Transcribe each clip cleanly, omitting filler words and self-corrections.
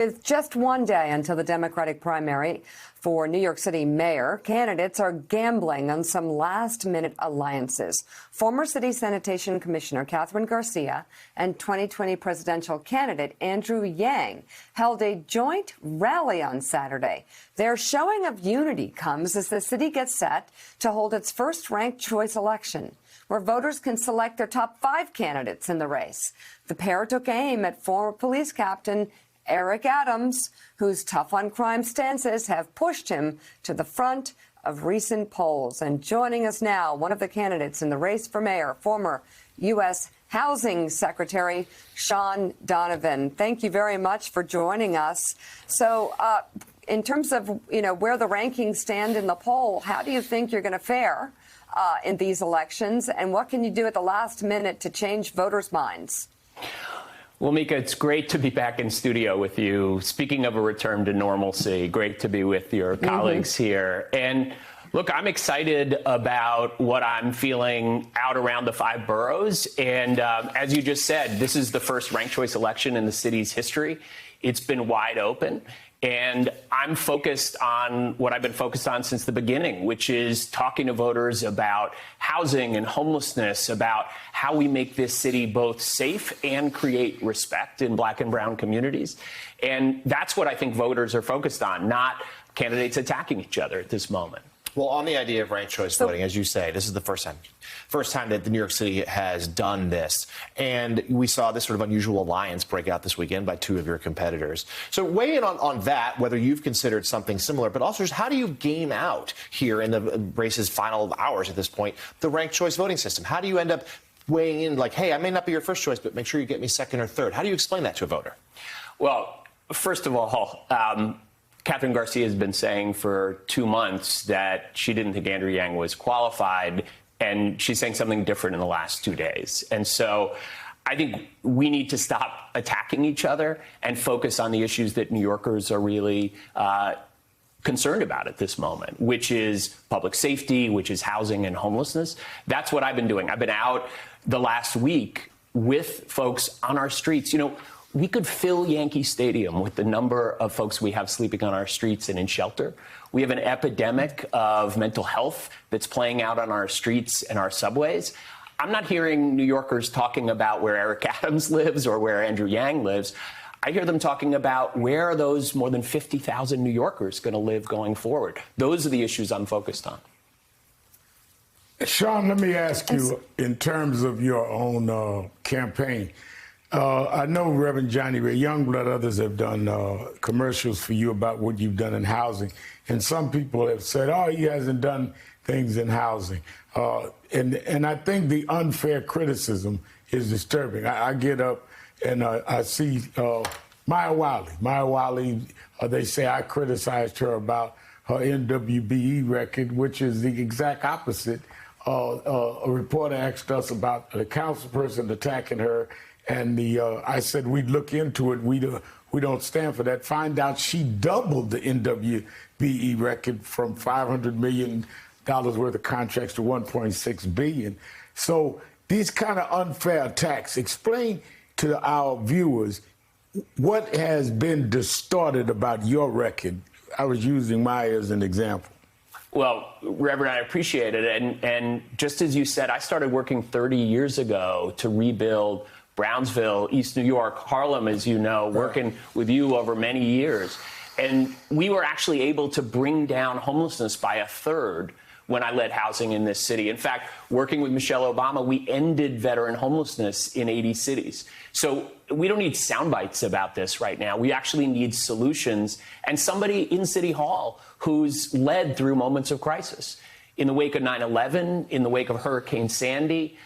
With just one day until the Democratic primary for New York City mayor, candidates are gambling on some last-minute alliances. Former City Sanitation Commissioner Kathryn Garcia and 2020 presidential candidate Andrew Yang held a joint rally on Saturday. Their showing of unity comes as the city gets set to hold its first ranked choice election, where voters can select their top 5 candidates in the race. The pair took aim at former police captain Eric Adams, whose tough-on-crime stances have pushed him to the front of recent polls. And joining us now, one of the candidates in the race for mayor, former U.S. Housing Secretary Sean Donovan. Thank you very much for joining us. So in terms of, where the rankings stand in the poll, how do you think you're going to fare in these elections? And what can you do at the last minute to change voters' minds? Well, Mika, it's great to be back in studio with you. Speaking of a return to normalcy, great to be with your colleagues here. And look, I'm excited about what I'm feeling out around the 5 boroughs. And as you just said, this is the first ranked choice election in the city's history. It's been wide open. And I'm focused on what I've been focused on since the beginning, which is talking to voters about housing and homelessness, about how we make this city both safe and create respect in Black and brown communities. And that's what I think voters are focused on, not candidates attacking each other at this moment. Well, on the idea of ranked choice voting, as you say, this is the first time that the New York City has done this. And we saw this sort of unusual alliance break out this weekend by 2 of your competitors. So weigh in on that, whether you've considered something similar, but also just how do you game out here in the race's final hours at this point, the ranked choice voting system? How do you end up weighing in like, hey, I may not be your first choice, but make sure you get me second or third? How do you explain that to a voter? Well, first of all, Kathryn Garcia has been saying for 2 months that she didn't think Andrew Yang was qualified, and she's saying something different in the last 2 days. And so I think we need to stop attacking each other and focus on the issues that New Yorkers are really concerned about at this moment, which is public safety, which is housing and homelessness. That's what I've been doing. I've been out the last week with folks on our streets. We could fill Yankee Stadium with the number of folks we have sleeping on our streets and in shelter. We have an epidemic of mental health that's playing out on our streets and our subways. I'm not hearing New Yorkers talking about where Eric Adams lives or where Andrew Yang lives. I hear them talking about where are those more than 50,000 New Yorkers going to live going forward. Those are the issues I'm focused on. Sean, let me ask you, in terms of your own campaign, I know Reverend Johnny Ray Youngblood, others have done commercials for you about what you've done in housing. And some people have said, oh, he hasn't done things in housing. And I think the unfair criticism is disturbing. I get up and I see Maya Wiley. Maya Wiley, they say I criticized her about her NWBE record, which is the exact opposite. A reporter asked us about a councilperson attacking her. And I said we'd look into it. We don't stand for that. Find out she doubled the NWBE record from $500 million worth of contracts to $1.6 billion. So these kind of unfair attacks. Explain to our viewers what has been distorted about your record. I was using Maya as an example. Well, Reverend, I appreciate it. And just as you said, I started working 30 years ago to rebuild Brownsville, East New York, Harlem, as you know, working with you over many years. And we were actually able to bring down homelessness by 1/3 when I led housing in this city. In fact, working with Michelle Obama, we ended veteran homelessness in 80 cities. So we don't need sound bites about this right now. We actually need solutions and somebody in City Hall who's led through moments of crisis. In the wake of 9/11, in the wake of Hurricane Sandy,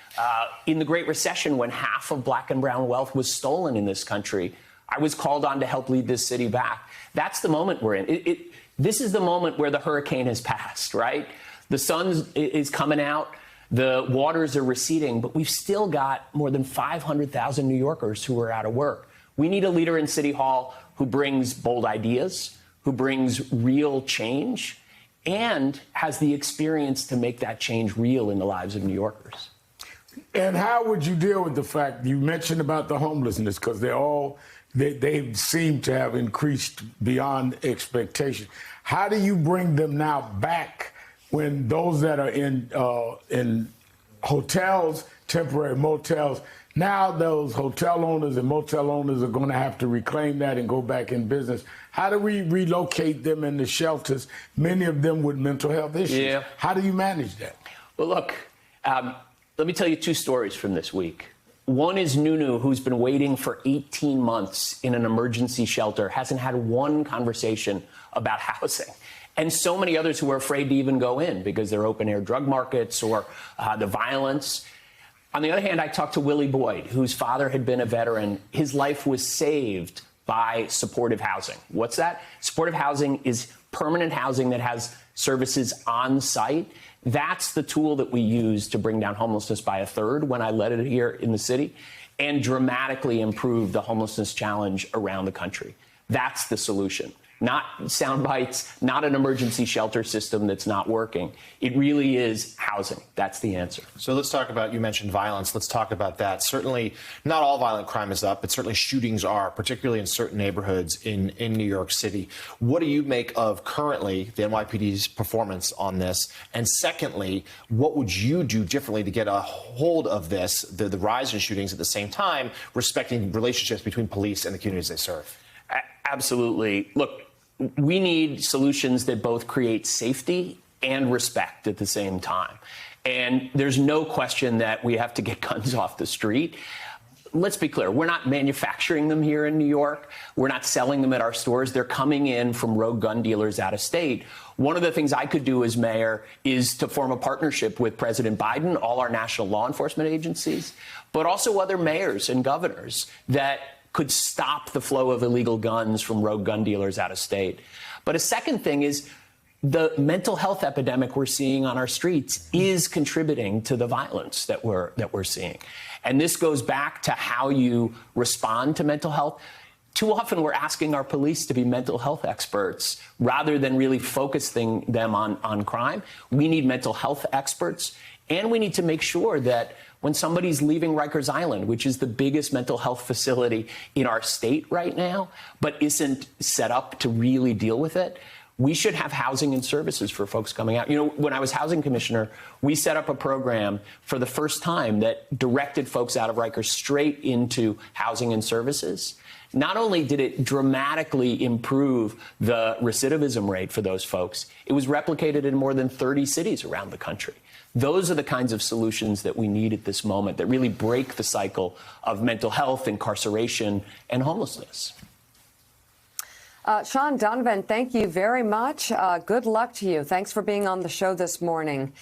in the Great Recession, when half of Black and brown wealth was stolen in this country, I was called on to help lead this city back. That's the moment we're in. This is the moment where the hurricane has passed, right? The sun is coming out, the waters are receding, but we've still got more than 500,000 New Yorkers who are out of work. We need a leader in City Hall who brings bold ideas, who brings real change, and has the experience to make that change real in the lives of New Yorkers. And how would you deal with the fact you mentioned about the homelessness, because they're all they seem to have increased beyond expectation. How do you bring them now back when those that are in hotels, temporary motels, now those hotel owners and motel owners are going to have to reclaim that and go back in business? How do we relocate them in the shelters, many of them with mental health issues? Yeah. How do you manage that? Well, look, let me tell you 2 stories from this week. One is Nunu, who's been waiting for 18 months in an emergency shelter, hasn't had one conversation about housing. And so many others who are afraid to even go in because they're open-air drug markets or the violence. On the other hand, I talked to Willie Boyd, whose father had been a veteran. His life was saved by supportive housing. What's that? Supportive housing is permanent housing that has services on site. That's the tool that we use to bring down homelessness by a third when I led it here in the city and dramatically improve the homelessness challenge around the country. That's the solution. Not sound bites, not an emergency shelter system that's not working. It really is housing. That's the answer. So let's talk about, you mentioned violence. Let's talk about that. Certainly, not all violent crime is up, but certainly shootings are, particularly in certain neighborhoods in New York City. What do you make of currently the NYPD's performance on this? And secondly, what would you do differently to get a hold of this, the rise in shootings at the same time, respecting relationships between police and the communities they serve? Absolutely. Look, we need solutions that both create safety and respect at the same time. And there's no question that we have to get guns off the street. Let's be clear. We're not manufacturing them here in New York. We're not selling them at our stores. They're coming in from rogue gun dealers out of state. One of the things I could do as mayor is to form a partnership with President Biden, all our national law enforcement agencies, but also other mayors and governors that could stop the flow of illegal guns from rogue gun dealers out of state. But a second thing is the mental health epidemic we're seeing on our streets is contributing to the violence that we're seeing. And this goes back to how you respond to mental health. Too often we're asking our police to be mental health experts rather than really focusing them on crime. We need mental health experts, and we need to make sure that when somebody's leaving Rikers Island, which is the biggest mental health facility in our state right now, but isn't set up to really deal with it, we should have housing and services for folks coming out. You know, when I was housing commissioner, we set up a program for the first time that directed folks out of Rikers straight into housing and services. Not only did it dramatically improve the recidivism rate for those folks, it was replicated in more than 30 cities around the country. Those are the kinds of solutions that we need at this moment that really break the cycle of mental health, incarceration, and homelessness. Sean Donovan, thank you very much. Good luck to you. Thanks for being on the show this morning.